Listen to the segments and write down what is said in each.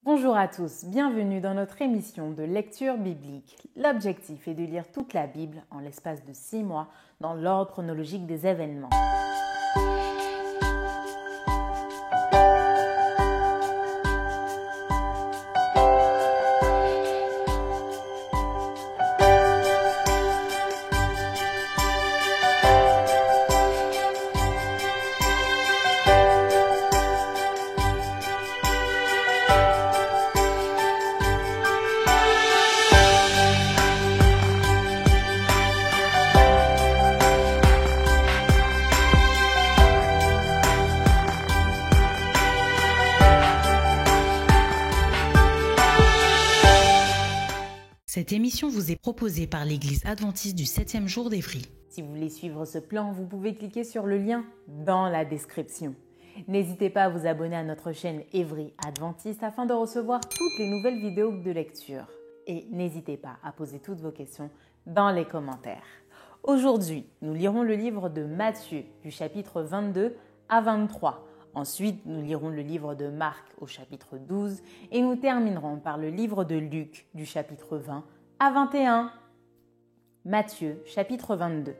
Bonjour à tous, bienvenue dans notre émission de lecture biblique. L'objectif est de lire toute la Bible en l'espace de 6 mois dans l'ordre chronologique des événements. Cette émission vous est proposée par l'Église adventiste du 7e jour d'Évry. Si vous voulez suivre ce plan, vous pouvez cliquer sur le lien dans la description. N'hésitez pas à vous abonner à notre chaîne Évry Adventiste afin de recevoir toutes les nouvelles vidéos de lecture. Et n'hésitez pas à poser toutes vos questions dans les commentaires. Aujourd'hui, nous lirons le livre de Matthieu du chapitre 22 à 23. Ensuite, nous lirons le livre de Marc au chapitre 12 et nous terminerons par le livre de Luc du chapitre 20 à 21. Matthieu, chapitre 22.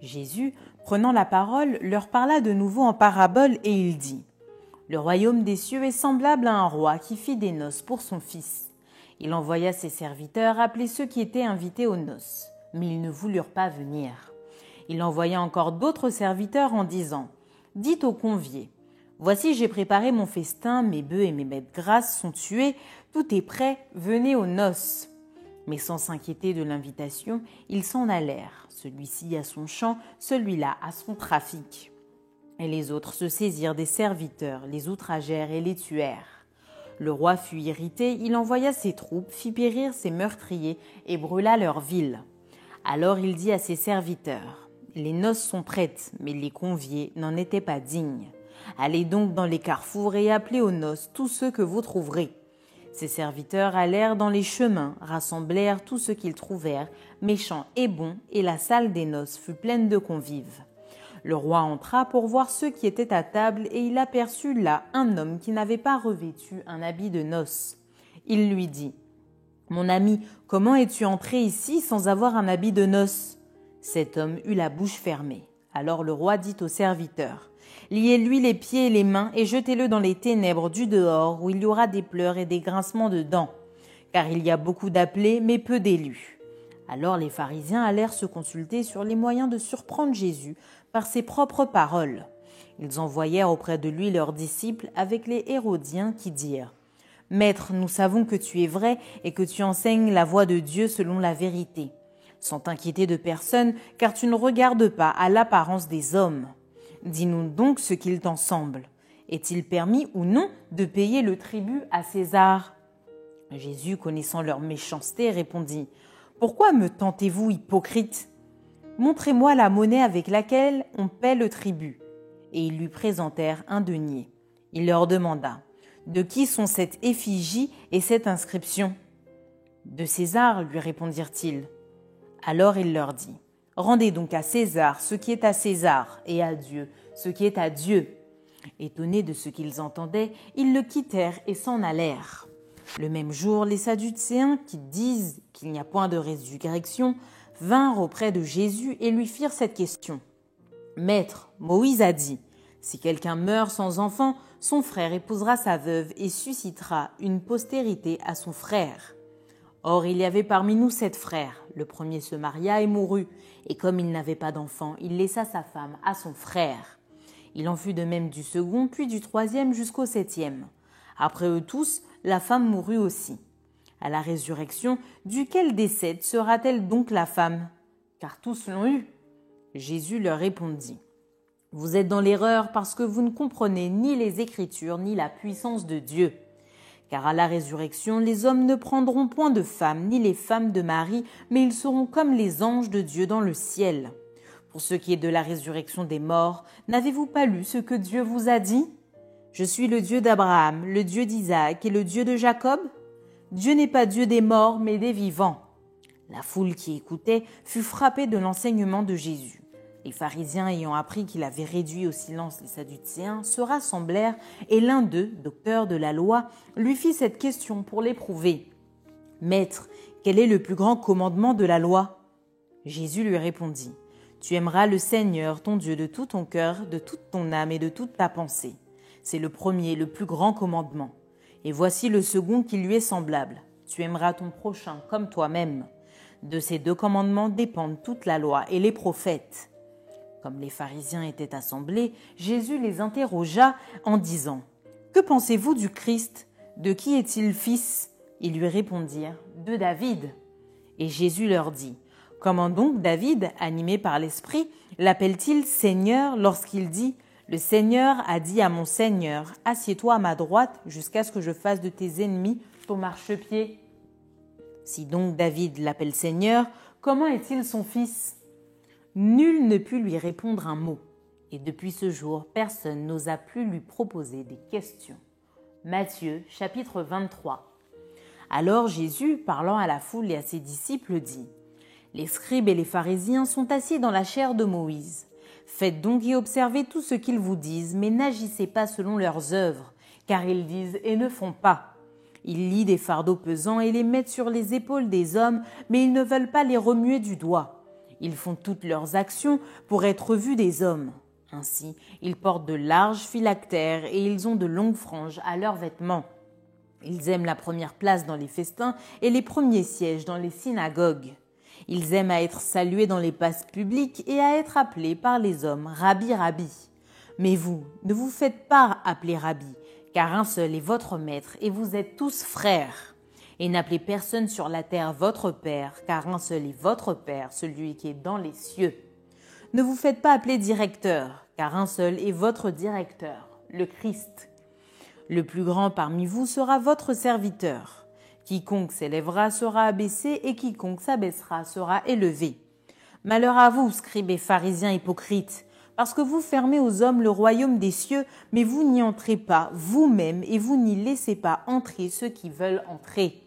Jésus, prenant la parole, leur parla de nouveau en parabole et il dit : Le royaume des cieux est semblable à un roi qui fit des noces pour son fils. Il envoya ses serviteurs appeler ceux qui étaient invités aux noces, mais ils ne voulurent pas venir. Il envoya encore d'autres serviteurs en disant : Dites aux conviés : Voici, j'ai préparé mon festin, mes bœufs et mes bêtes grasses sont tués, tout est prêt, venez aux noces. Mais sans s'inquiéter de l'invitation, ils s'en allèrent, celui-ci à son champ, celui-là à son trafic. Et les autres se saisirent des serviteurs, les outragèrent et les tuèrent. Le roi fut irrité, il envoya ses troupes, fit périr ses meurtriers et brûla leur ville. Alors il dit à ses serviteurs : Les noces sont prêtes, mais les conviés n'en étaient pas dignes. Allez donc dans les carrefours et appelez aux noces tous ceux que vous trouverez. Ses serviteurs allèrent dans les chemins, rassemblèrent tout ce qu'ils trouvèrent, méchants et bons, et la salle des noces fut pleine de convives. Le roi entra pour voir ceux qui étaient à table, et il aperçut là un homme qui n'avait pas revêtu un habit de noces. Il lui dit : Mon ami, comment es-tu entré ici sans avoir un habit de noces ? Cet homme eut la bouche fermée. Alors le roi dit aux serviteurs : Liez-lui les pieds et les mains et jetez-le dans les ténèbres du dehors, où il y aura des pleurs et des grincements de dents. Car il y a beaucoup d'appelés, mais peu d'élus. Alors les pharisiens allèrent se consulter sur les moyens de surprendre Jésus par ses propres paroles. Ils envoyèrent auprès de lui leurs disciples avec les Hérodiens qui dirent : Maître, nous savons que tu es vrai et que tu enseignes la voie de Dieu selon la vérité, sans t'inquiéter de personne, car tu ne regardes pas à l'apparence des hommes. Dis-nous donc ce qu'il t'en semble. Est-il permis ou non de payer le tribut à César ? Jésus, connaissant leur méchanceté, répondit : Pourquoi me tentez-vous, hypocrites ? Montrez-moi la monnaie avec laquelle on paie le tribut. Et ils lui présentèrent un denier. Il leur demanda : De qui sont cette effigie et cette inscription ? De César, lui répondirent-ils. Alors il leur dit : Rendez donc à César ce qui est à César, et à Dieu ce qui est à Dieu. Étonnés de ce qu'ils entendaient, ils le quittèrent et s'en allèrent. Le même jour, les Sadducéens, qui disent qu'il n'y a point de résurrection, vinrent auprès de Jésus et lui firent cette question. Maître, Moïse a dit : Si quelqu'un meurt sans enfant, son frère épousera sa veuve et suscitera une postérité à son frère. Or, il y avait parmi nous 7 frères. Le premier se maria et mourut, et comme il n'avait pas d'enfant, il laissa sa femme à son frère. Il en fut de même du second, puis du troisième jusqu'au 7e. Après eux tous, la femme mourut aussi. À la résurrection, duquel des 7 sera-t-elle donc la femme ? Car tous l'ont eue. Jésus leur répondit : Vous êtes dans l'erreur parce que vous ne comprenez ni les Écritures ni la puissance de Dieu. Car à la résurrection, les hommes ne prendront point de femme, ni les femmes de mari, mais ils seront comme les anges de Dieu dans le ciel. Pour ce qui est de la résurrection des morts, n'avez-vous pas lu ce que Dieu vous a dit ? Je suis le Dieu d'Abraham, le Dieu d'Isaac et le Dieu de Jacob. Dieu n'est pas Dieu des morts, mais des vivants. La foule qui écoutait fut frappée de l'enseignement de Jésus. Les pharisiens, ayant appris qu'il avait réduit au silence les Sadducéens, se rassemblèrent et l'un d'eux, docteur de la loi, lui fit cette question pour l'éprouver. « Maître, quel est le plus grand commandement de la loi ?» Jésus lui répondit. « Tu aimeras le Seigneur, ton Dieu, de tout ton cœur, de toute ton âme et de toute ta pensée. C'est le premier, le plus grand commandement. Et voici le second qui lui est semblable. Tu aimeras ton prochain comme toi-même. De ces 2 commandements dépendent toute la loi et les prophètes. » Comme les pharisiens étaient assemblés, Jésus les interrogea en disant « Que pensez-vous du Christ? De qui est-il fils ?» Ils lui répondirent « De David. » Et Jésus leur dit « Comment donc David, animé par l'Esprit, l'appelle-t-il Seigneur lorsqu'il dit « Le Seigneur a dit à mon Seigneur, assieds-toi à ma droite jusqu'à ce que je fasse de tes ennemis ton marchepied » Si donc David l'appelle Seigneur, comment est-il son fils ? Nul ne put lui répondre un mot, et depuis ce jour, personne n'osa plus lui proposer des questions. Matthieu, chapitre 23. Alors Jésus, parlant à la foule et à ses disciples, dit « Les scribes et les pharisiens sont assis dans la chaire de Moïse. Faites donc y observer tout ce qu'ils vous disent, mais n'agissez pas selon leurs œuvres, car ils disent et ne font pas. Ils lient des fardeaux pesants et les mettent sur les épaules des hommes, mais ils ne veulent pas les remuer du doigt. Ils font toutes leurs actions pour être vus des hommes. Ainsi, ils portent de larges phylactères et ils ont de longues franges à leurs vêtements. Ils aiment la première place dans les festins et les premiers sièges dans les synagogues. Ils aiment à être salués dans les places publiques et à être appelés par les hommes Rabbi, Rabbi. Mais vous, ne vous faites pas appeler Rabbi, car un seul est votre maître et vous êtes tous frères. Et n'appelez personne sur la terre votre Père, car un seul est votre Père, celui qui est dans les cieux. Ne vous faites pas appeler directeur, car un seul est votre directeur, le Christ. Le plus grand parmi vous sera votre serviteur. Quiconque s'élèvera sera abaissé, et quiconque s'abaissera sera élevé. Malheur à vous, scribes et pharisiens hypocrites, parce que vous fermez aux hommes le royaume des cieux, mais vous n'y entrez pas vous-même, et vous n'y laissez pas entrer ceux qui veulent entrer.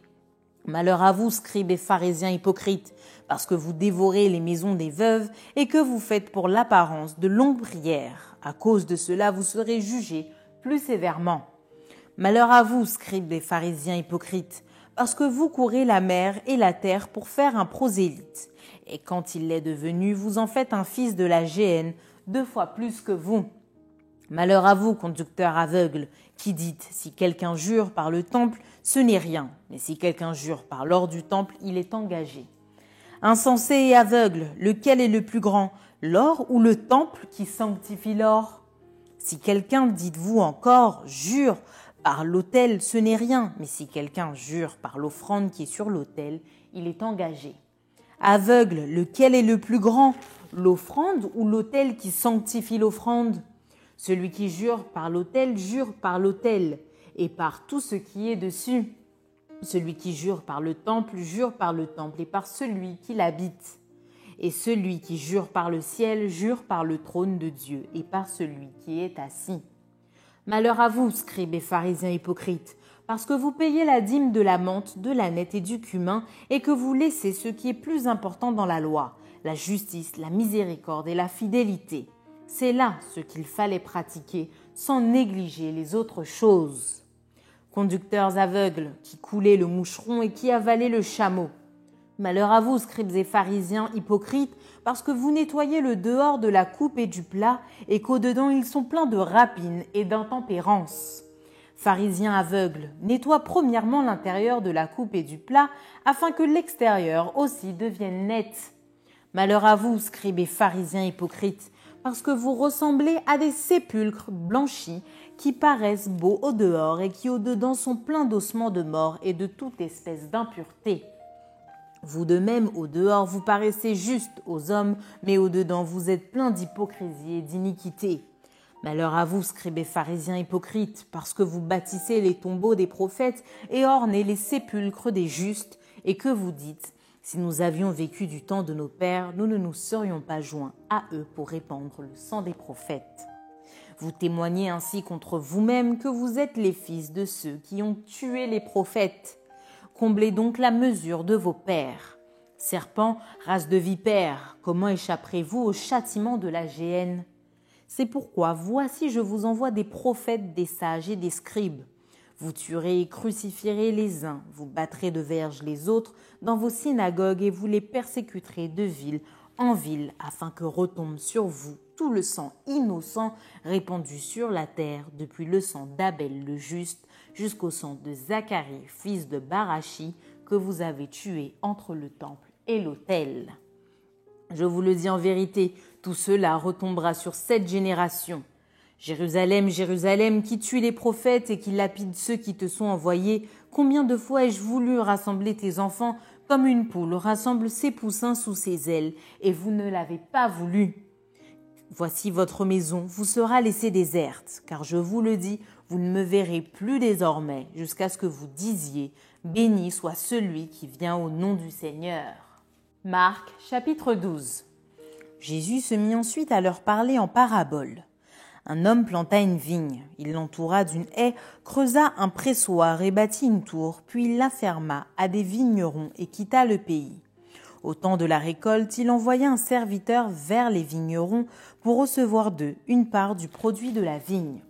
Malheur à vous, scribes et pharisiens hypocrites, parce que vous dévorez les maisons des veuves et que vous faites pour l'apparence de longues prières. À cause de cela, vous serez jugés plus sévèrement. Malheur à vous, scribes et pharisiens hypocrites, parce que vous courez la mer et la terre pour faire un prosélyte. Et quand il l'est devenu, vous en faites un fils de la géhenne, 2 fois plus que vous. Malheur à vous, conducteurs aveugles, qui dites, si quelqu'un jure par le temple, ce n'est rien, mais si quelqu'un jure par l'or du temple, il est engagé. Insensé et aveugle, lequel est le plus grand, l'or ou le temple qui sanctifie l'or ? Si quelqu'un, dites-vous encore, jure par l'autel, ce n'est rien, mais si quelqu'un jure par l'offrande qui est sur l'autel, il est engagé. Aveugle, lequel est le plus grand, l'offrande ou l'autel qui sanctifie l'offrande ? Celui qui jure par l'autel, et par tout ce qui est dessus. Celui qui jure par le temple et par celui qui l'habite. Et celui qui jure par le ciel, jure par le trône de Dieu et par celui qui est assis. Malheur à vous, scribes et pharisiens hypocrites, parce que vous payez la dîme de la menthe, de l'aneth et du cumin, et que vous laissez ce qui est plus important dans la loi, la justice, la miséricorde et la fidélité. C'est là ce qu'il fallait pratiquer, sans négliger les autres choses. Conducteurs aveugles, qui coulaient le moucheron et qui avalaient le chameau. Malheur à vous, scribes et pharisiens hypocrites, parce que vous nettoyez le dehors de la coupe et du plat, et qu'au-dedans ils sont pleins de rapines et d'intempérance. Pharisiens aveugles, nettoie premièrement l'intérieur de la coupe et du plat, afin que l'extérieur aussi devienne net. Malheur à vous, scribes et pharisiens hypocrites, parce que vous ressemblez à des sépulcres blanchis qui paraissent beaux au dehors et qui au dedans sont pleins d'ossements de mort et de toute espèce d'impureté. Vous de même, au dehors, vous paraissez justes aux hommes, mais au dedans, vous êtes pleins d'hypocrisie et d'iniquité. Malheur à vous, scribes et pharisiens hypocrites, parce que vous bâtissez les tombeaux des prophètes et ornez les sépulcres des justes, et que vous dites « Si nous avions vécu du temps de nos pères, nous ne nous serions pas joints à eux pour répandre le sang des prophètes. » Vous témoignez ainsi contre vous-même que vous êtes les fils de ceux qui ont tué les prophètes. Comblez donc la mesure de vos pères. Serpents, race de vipères, comment échapperez-vous au châtiment de la géhenne? C'est pourquoi, voici, je vous envoie des prophètes, des sages et des scribes. Vous tuerez et crucifierez les uns, vous battrez de verge les autres dans vos synagogues et vous les persécuterez de ville en ville, afin que retombe sur vous tout le sang innocent répandu sur la terre, depuis le sang d'Abel le juste jusqu'au sang de Zacharie, fils de Barachi, que vous avez tué entre le temple et l'autel. Je vous le dis en vérité, tout cela retombera sur cette génération. Jérusalem, Jérusalem, qui tue les prophètes et qui lapide ceux qui te sont envoyés, combien de fois ai-je voulu rassembler tes enfants comme une poule rassemble ses poussins sous ses ailes, et vous ne l'avez pas voulu. Voici votre maison vous sera laissée déserte, car je vous le dis, vous ne me verrez plus désormais, jusqu'à ce que vous disiez, béni soit celui qui vient au nom du Seigneur. Marc, chapitre 12. Jésus se mit ensuite à leur parler en paraboles. Un homme planta une vigne, il l'entoura d'une haie, creusa un pressoir et bâtit une tour, puis il la ferma à des vignerons et quitta le pays. Au temps de la récolte, il envoya un serviteur vers les vignerons pour recevoir d'eux une part du produit de la vigne.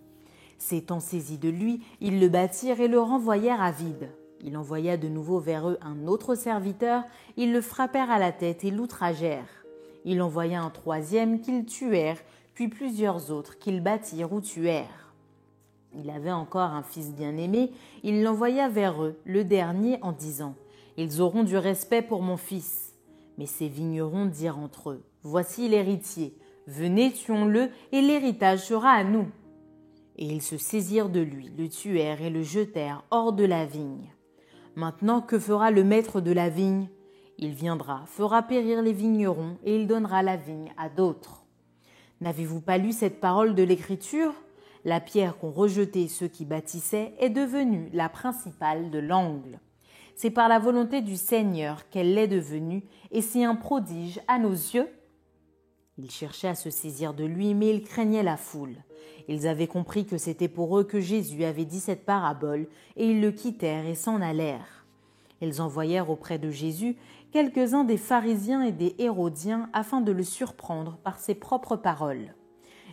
S'étant saisis de lui, ils le battirent et le renvoyèrent à vide. Il envoya de nouveau vers eux un autre serviteur, ils le frappèrent à la tête et l'outragèrent. Il envoya un troisième qu'ils tuèrent, puis plusieurs autres qu'ils battirent ou tuèrent. Il avait encore un fils bien-aimé, il l'envoya vers eux, le dernier, en disant « Ils auront du respect pour mon fils. » Mais ces vignerons dirent entre eux « Voici l'héritier, venez, tuons-le, et l'héritage sera à nous. » Et ils se saisirent de lui, le tuèrent et le jetèrent hors de la vigne. Maintenant, que fera le maître de la vigne? Il viendra, fera périr les vignerons, et il donnera la vigne à d'autres. N'avez-vous pas lu cette parole de l'Écriture? La pierre qu'ont rejetée ceux qui bâtissaient est devenue la principale de l'angle. C'est par la volonté du Seigneur qu'elle l'est devenue, et c'est un prodige à nos yeux. Ils cherchaient à se saisir de lui, mais ils craignaient la foule. Ils avaient compris que c'était pour eux que Jésus avait dit cette parabole, et ils le quittèrent et s'en allèrent. Ils envoyèrent auprès de Jésus quelques-uns des pharisiens et des hérodiens afin de le surprendre par ses propres paroles.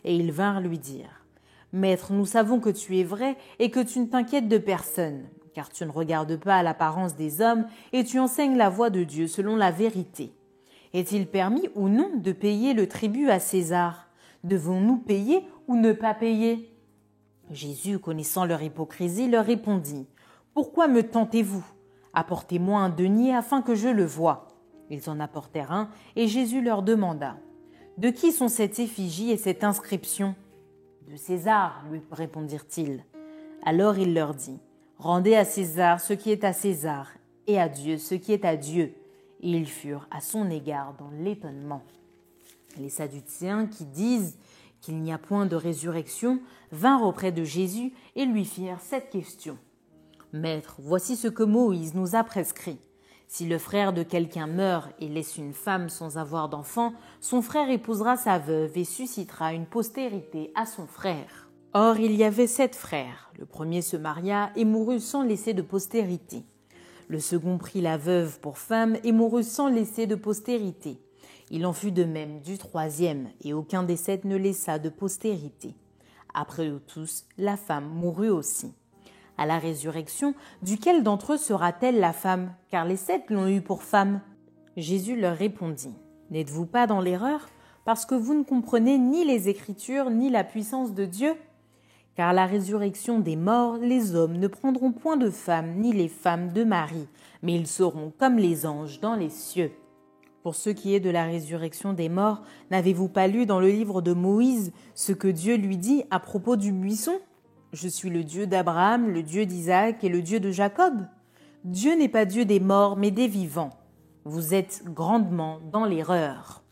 Et ils vinrent lui dire « Maître, nous savons que tu es vrai et que tu ne t'inquiètes de personne, car tu ne regardes pas à l'apparence des hommes et tu enseignes la voie de Dieu selon la vérité. Est-il permis ou non de payer le tribut à César? Devons-nous payer ou ne pas payer ?» Jésus, connaissant leur hypocrisie, leur répondit « Pourquoi me tentez-vous ? Apportez-moi un denier afin que je le voie. » Ils en apportèrent un, et Jésus leur demanda « De qui sont cette effigie et cette inscription ?»« De César, lui répondirent-ils. » Alors il leur dit « Rendez à César ce qui est à César, et à Dieu ce qui est à Dieu. » Et ils furent à son égard dans l'étonnement. Les Sadducéens, qui disent qu'il n'y a point de résurrection, vinrent auprès de Jésus et lui firent cette question. « Maître, voici ce que Moïse nous a prescrit. Si le frère de quelqu'un meurt et laisse une femme sans avoir d'enfant, son frère épousera sa veuve et suscitera une postérité à son frère. Or, il y avait 7 frères. Le premier se maria et mourut sans laisser de postérité. Le second prit la veuve pour femme et mourut sans laisser de postérité. Il en fut de même du troisième, et aucun des 7 ne laissa de postérité. Après eux tous, la femme mourut aussi. À la résurrection, duquel d'entre eux sera-t-elle la femme, car les 7 l'ont eue pour femme? » Jésus leur répondit, « N'êtes-vous pas dans l'erreur, parce que vous ne comprenez ni les Écritures, ni la puissance de Dieu? Car à la résurrection des morts, les hommes ne prendront point de femmes, ni les femmes de mari, mais ils seront comme les anges dans les cieux. Pour ce qui est de la résurrection des morts, n'avez-vous pas lu dans le livre de Moïse ce que Dieu lui dit à propos du buisson? Je suis le Dieu d'Abraham, le Dieu d'Isaac et le Dieu de Jacob. Dieu n'est pas Dieu des morts, mais des vivants. Vous êtes grandement dans l'erreur. »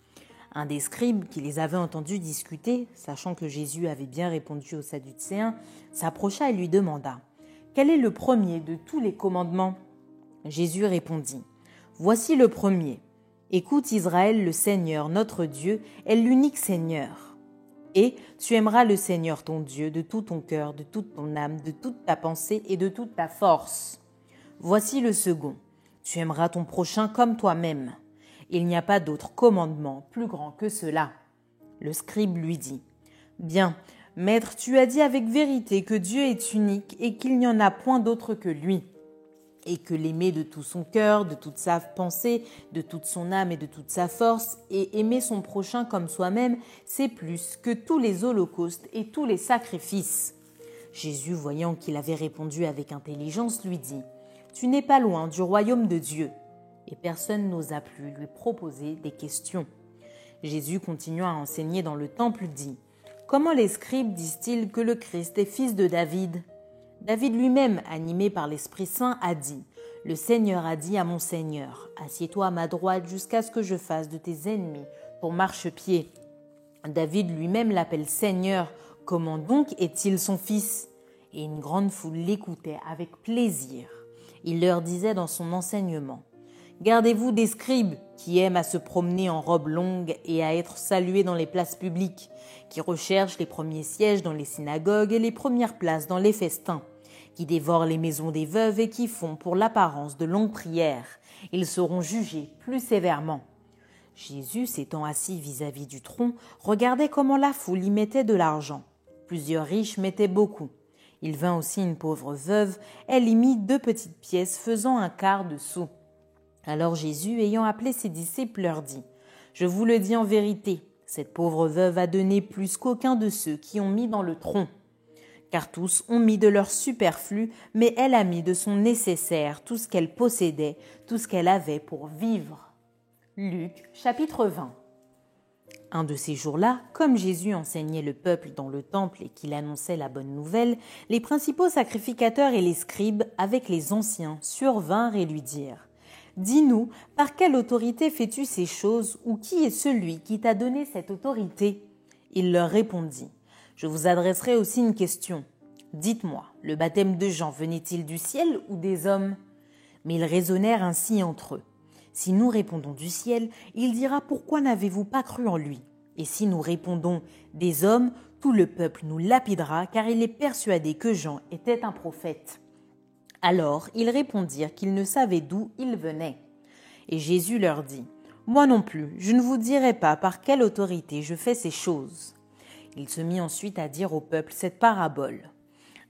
Un des scribes qui les avait entendus discuter, sachant que Jésus avait bien répondu aux Sadducéens, s'approcha et lui demanda « Quel est le premier de tous les commandements ?» Jésus répondit « Voici le premier. Écoute Israël, le Seigneur, notre Dieu, est l'unique Seigneur. Et tu aimeras le Seigneur ton Dieu de tout ton cœur, de toute ton âme, de toute ta pensée et de toute ta force. Voici le second. Tu aimeras ton prochain comme toi-même. Il n'y a pas d'autre commandement plus grand que cela. » Le scribe lui dit, « Bien, maître, tu as dit avec vérité que Dieu est unique et qu'il n'y en a point d'autre que lui, et que l'aimer de tout son cœur, de toute sa pensée, de toute son âme et de toute sa force, et aimer son prochain comme soi-même, c'est plus que tous les holocaustes et tous les sacrifices. » Jésus, voyant qu'il avait répondu avec intelligence, lui dit, « Tu n'es pas loin du royaume de Dieu. » Et personne n'osa plus lui proposer des questions. Jésus, continuant à enseigner dans le temple, dit, « Comment les scribes disent-ils que le Christ est fils de David ? David lui-même, animé par l'Esprit Saint, a dit, « Le Seigneur a dit à mon Seigneur, assieds-toi à ma droite jusqu'à ce que je fasse de tes ennemis ton marchepied. » David lui-même l'appelle Seigneur. Comment donc est-il son fils ? Et une grande foule l'écoutait avec plaisir. Il leur disait dans son enseignement, « Gardez-vous des scribes qui aiment à se promener en robe longue et à être salués dans les places publiques, qui recherchent les premiers sièges dans les synagogues et les premières places dans les festins, qui dévorent les maisons des veuves et qui font pour l'apparence de longues prières. Ils seront jugés plus sévèrement. » Jésus, s'étant assis vis-à-vis du tronc, regardait comment la foule y mettait de l'argent. Plusieurs riches mettaient beaucoup. Il vint aussi une pauvre veuve, elle y mit 2 petites pièces faisant un quart de sou. Alors Jésus, ayant appelé ses disciples, leur dit, « Je vous le dis en vérité, cette pauvre veuve a donné plus qu'aucun de ceux qui ont mis dans le tronc. Car tous ont mis de leur superflu, mais elle a mis de son nécessaire, tout ce qu'elle possédait, tout ce qu'elle avait pour vivre. » Luc, chapitre 20. Un de ces jours-là, comme Jésus enseignait le peuple dans le temple et qu'il annonçait la bonne nouvelle, les principaux sacrificateurs et les scribes, avec les anciens, survinrent et lui dirent, « Dis-nous, par quelle autorité fais-tu ces choses, ou qui est celui qui t'a donné cette autorité ?» Il leur répondit, « Je vous adresserai aussi une question. Dites-moi, le baptême de Jean venait-il du ciel ou des hommes ?» Mais ils raisonnèrent ainsi entre eux. Si nous répondons du ciel, il dira pourquoi n'avez-vous pas cru en lui ? Et si nous répondons des hommes, tout le peuple nous lapidera car il est persuadé que Jean était un prophète. Alors ils répondirent qu'ils ne savaient d'où il venait. Et Jésus leur dit, moi non plus, je ne vous dirai pas par quelle autorité je fais ces choses. Il se mit ensuite à dire au peuple cette parabole.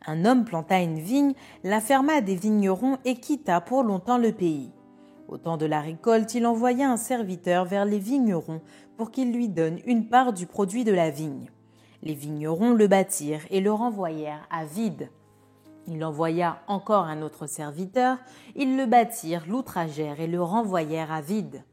Un homme planta une vigne, la ferma à des vignerons et quitta pour longtemps le pays. Au temps de la récolte, il envoya un serviteur vers les vignerons pour qu'il lui donne une part du produit de la vigne. Les vignerons le battirent et le renvoyèrent à vide. Il envoya encore un autre serviteur, ils le battirent, l'outragèrent et le renvoyèrent à vide.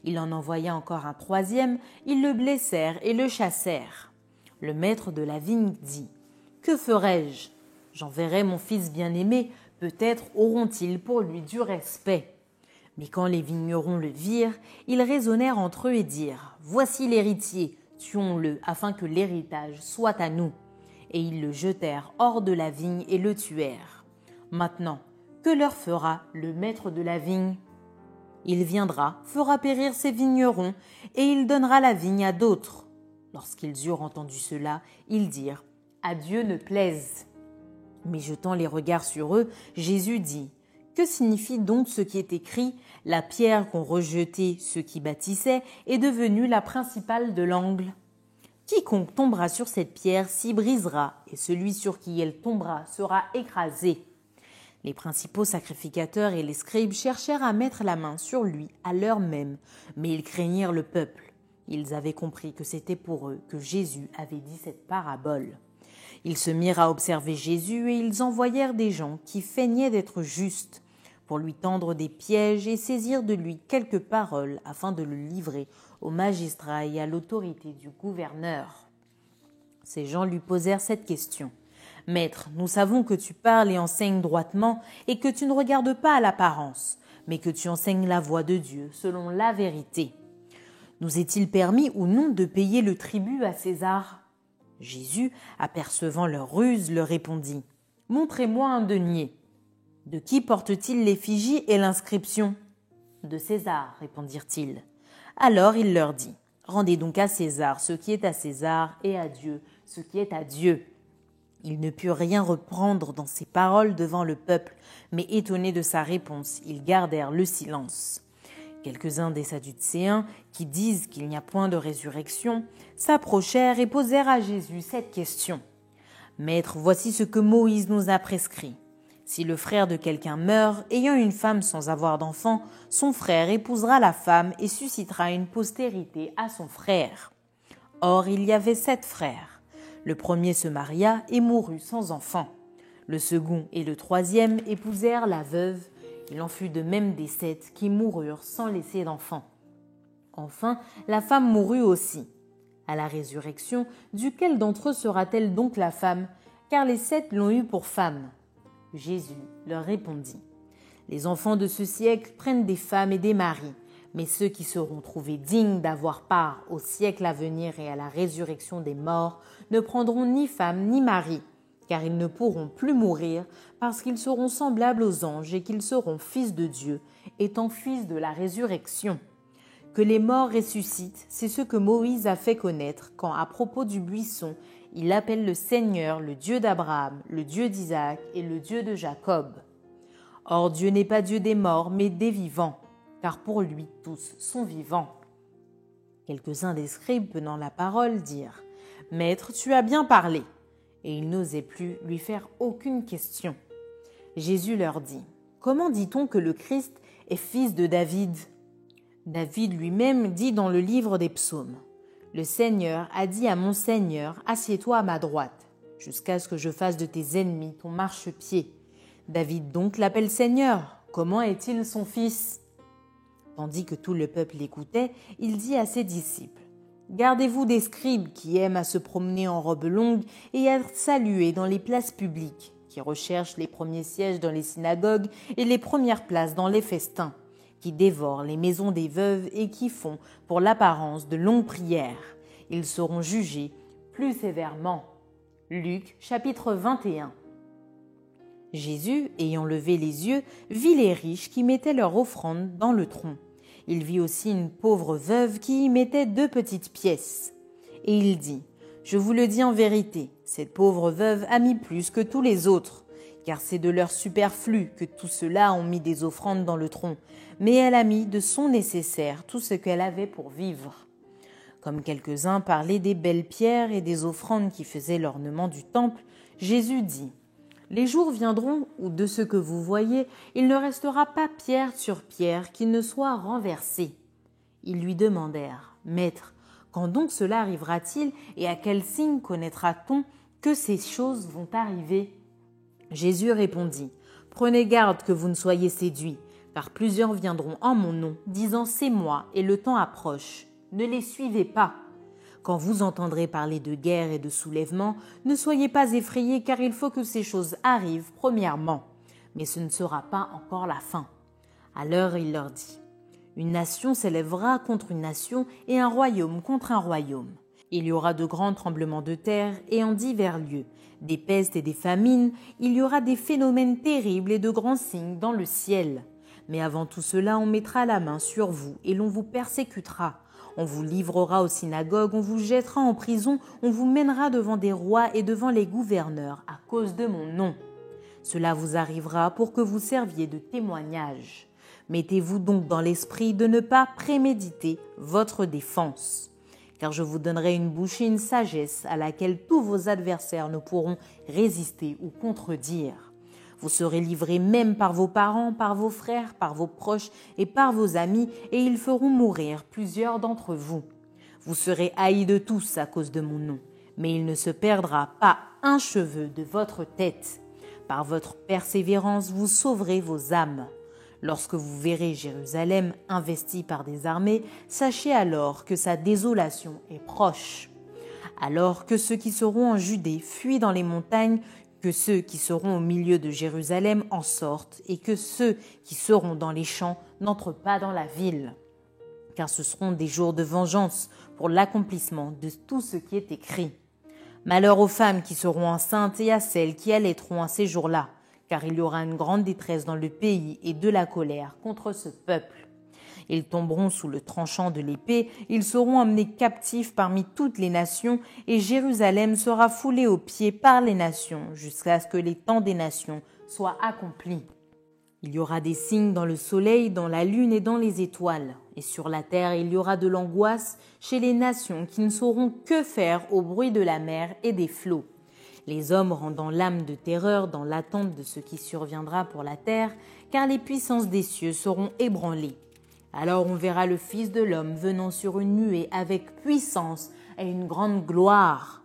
Il en envoya encore un troisième, ils le blessèrent et le chassèrent. Le maître de la vigne dit, « Que ferai-je ? J'enverrai mon fils bien-aimé, peut-être auront-ils pour lui du respect. » Mais quand les vignerons le virent, ils raisonnèrent entre eux et dirent, « Voici l'héritier, tuons-le afin que l'héritage soit à nous. » Et ils le jetèrent hors de la vigne et le tuèrent. Maintenant, que leur fera le maître de la vigne ? Il viendra, fera périr ses vignerons, et il donnera la vigne à d'autres. Lorsqu'ils eurent entendu cela, ils dirent, « À Dieu ne plaise. » Mais jetant les regards sur eux, Jésus dit, « Que signifie donc ce qui est écrit ? La pierre qu'ont rejetée ceux qui bâtissaient est devenue la principale de l'angle. Quiconque tombera sur cette pierre s'y brisera, et celui sur qui elle tombera sera écrasé. » Les principaux sacrificateurs et les scribes cherchèrent à mettre la main sur lui à l'heure même, mais ils craignirent le peuple. Ils avaient compris que c'était pour eux que Jésus avait dit cette parabole. Ils se mirent à observer Jésus et ils envoyèrent des gens qui feignaient d'être justes pour lui tendre des pièges et saisir de lui quelques paroles afin de le livrer aux magistrats et à l'autorité du gouverneur. Ces gens lui posèrent cette question. « Maître, nous savons que tu parles et enseignes droitement et que tu ne regardes pas à l'apparence, mais que tu enseignes la voie de Dieu selon la vérité. Nous est-il permis ou non de payer le tribut à César ?» Jésus, apercevant leur ruse, leur répondit, « Montrez-moi un denier. » « De qui porte-t-il l'effigie et l'inscription ?»« De César, répondirent-ils. Alors il leur dit, « Rendez donc à César ce qui est à César et à Dieu ce qui est à Dieu. » Ils ne purent rien reprendre dans ses paroles devant le peuple, mais étonnés de sa réponse, ils gardèrent le silence. Quelques-uns des Sadducéens, qui disent qu'il n'y a point de résurrection, s'approchèrent et posèrent à Jésus cette question. « Maître, voici ce que Moïse nous a prescrit. Si le frère de quelqu'un meurt, ayant une femme sans avoir d'enfant, son frère épousera la femme et suscitera une postérité à son frère. Or, il y avait 7 frères. Le premier se maria et mourut sans enfant. Le second et le troisième épousèrent la veuve. Il en fut de même des 7 qui moururent sans laisser d'enfant. Enfin, la femme mourut aussi. À la résurrection, duquel d'entre eux sera-t-elle donc la femme? Car les 7 l'ont eue pour femme. » Jésus leur répondit. « Les enfants de ce siècle prennent des femmes et des maris, mais ceux qui seront trouvés dignes d'avoir part au siècle à venir et à la résurrection des morts ne prendront ni femme ni mari, car ils ne pourront plus mourir parce qu'ils seront semblables aux anges et qu'ils seront fils de Dieu, étant fils de la résurrection. Que les morts ressuscitent, c'est ce que Moïse a fait connaître quand, à propos du buisson, il appelle le Seigneur le Dieu d'Abraham, le Dieu d'Isaac et le Dieu de Jacob. Or Dieu n'est pas Dieu des morts, mais des vivants, car pour lui tous sont vivants. » Quelques-uns des scribes prenant la parole dirent « Maître, tu as bien parlé. » Et ils n'osaient plus lui faire aucune question. Jésus leur dit « Comment dit-on que le Christ est fils de David ?» David lui-même dit dans le livre des psaumes « Le Seigneur a dit à mon Seigneur, assieds-toi à ma droite, jusqu'à ce que je fasse de tes ennemis ton marchepied. David donc l'appelle Seigneur. Comment est-il son fils ?» Tandis que tout le peuple l'écoutait, il dit à ses disciples « Gardez-vous des scribes qui aiment à se promener en robe longue et à saluer dans les places publiques, qui recherchent les premiers sièges dans les synagogues et les premières places dans les festins, qui dévorent les maisons des veuves et qui font, pour l'apparence, de longues prières. Ils seront jugés plus sévèrement. » Luc, chapitre 21. Jésus, ayant levé les yeux, vit les riches qui mettaient leur offrande dans le tronc. Il vit aussi une pauvre veuve qui y mettait 2 petites pièces. Et il dit « Je vous le dis en vérité, cette pauvre veuve a mis plus que tous les autres, car c'est de leur superflu que tous ceux-là ont mis des offrandes dans le tronc, mais elle a mis de son nécessaire tout ce qu'elle avait pour vivre. » Comme quelques-uns parlaient des belles pierres et des offrandes qui faisaient l'ornement du temple, Jésus dit « Les jours viendront où de ce que vous voyez, il ne restera pas pierre sur pierre qui ne soit renversée. » Ils lui demandèrent « Maître, quand donc cela arrivera-t-il et à quel signe connaîtra-t-on que ces choses vont arriver ?» Jésus répondit « Prenez garde que vous ne soyez séduits, car plusieurs viendront en mon nom, disant « C'est moi » et le temps approche. Ne les suivez pas. Quand vous entendrez parler de guerre et de soulèvement, ne soyez pas effrayés, car il faut que ces choses arrivent premièrement. Mais ce ne sera pas encore la fin. Alors il leur dit « Une nation s'élèvera contre une nation et un royaume contre un royaume. Il y aura de grands tremblements de terre et en divers lieux, des pestes et des famines, il y aura des phénomènes terribles et de grands signes dans le ciel. Mais avant tout cela, on mettra la main sur vous et l'on vous persécutera. On vous livrera aux synagogues, on vous jettera en prison, on vous mènera devant des rois et devant les gouverneurs à cause de mon nom. Cela vous arrivera pour que vous serviez de témoignage. Mettez-vous donc dans l'esprit de ne pas préméditer votre défense. Car je vous donnerai une bouche et une sagesse à laquelle tous vos adversaires ne pourront résister ou contredire. Vous serez livrés même par vos parents, par vos frères, par vos proches et par vos amis, et ils feront mourir plusieurs d'entre vous. Vous serez haïs de tous à cause de mon nom, mais il ne se perdra pas un cheveu de votre tête. Par votre persévérance, vous sauverez vos âmes. Lorsque vous verrez Jérusalem investie par des armées, sachez alors que sa désolation est proche. Alors que ceux qui seront en Judée fuient dans les montagnes, que ceux qui seront au milieu de Jérusalem en sortent, et que ceux qui seront dans les champs n'entrent pas dans la ville. Car ce seront des jours de vengeance pour l'accomplissement de tout ce qui est écrit. Malheur aux femmes qui seront enceintes et à celles qui allaiteront à ces jours-là, car il y aura une grande détresse dans le pays et de la colère contre ce peuple. Ils tomberont sous le tranchant de l'épée, ils seront emmenés captifs parmi toutes les nations, et Jérusalem sera foulée aux pieds par les nations, jusqu'à ce que les temps des nations soient accomplis. Il y aura des signes dans le soleil, dans la lune et dans les étoiles. Et sur la terre, il y aura de l'angoisse chez les nations qui ne sauront que faire au bruit de la mer et des flots. Les hommes rendant l'âme de terreur dans l'attente de ce qui surviendra pour la terre, car les puissances des cieux seront ébranlées. Alors on verra le Fils de l'homme venant sur une nuée avec puissance et une grande gloire.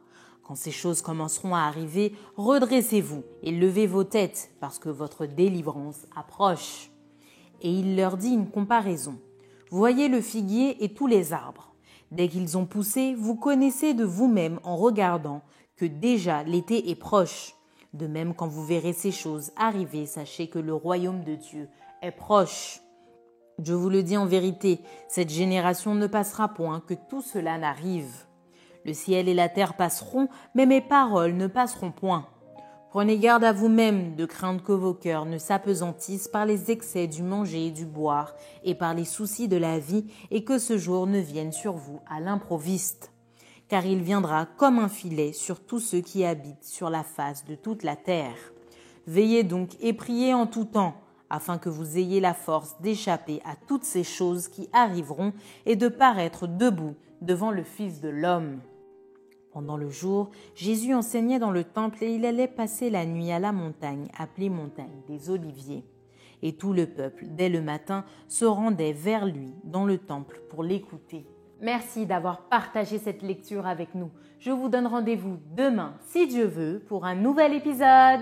Quand ces choses commenceront à arriver, redressez-vous et levez vos têtes, parce que votre délivrance approche. Et il leur dit une comparaison. Voyez le figuier et tous les arbres. Dès qu'ils ont poussé, vous connaissez de vous-même en regardant que déjà l'été est proche. De même, quand vous verrez ces choses arriver, sachez que le royaume de Dieu est proche. Je vous le dis en vérité, cette génération ne passera point que tout cela n'arrive. Le ciel et la terre passeront, mais mes paroles ne passeront point. Prenez garde à vous-même de craindre que vos cœurs ne s'apesantissent par les excès du manger et du boire et par les soucis de la vie et que ce jour ne vienne sur vous à l'improviste. Car il viendra comme un filet sur tous ceux qui habitent sur la face de toute la terre. Veillez donc et priez en tout temps, afin que vous ayez la force d'échapper à toutes ces choses qui arriveront et de paraître debout devant le Fils de l'homme. Pendant le jour, Jésus enseignait dans le temple et il allait passer la nuit à la montagne, appelée montagne des Oliviers. Et tout le peuple, dès le matin, se rendait vers lui dans le temple pour l'écouter. Merci d'avoir partagé cette lecture avec nous. Je vous donne rendez-vous demain, si Dieu veut, pour un nouvel épisode.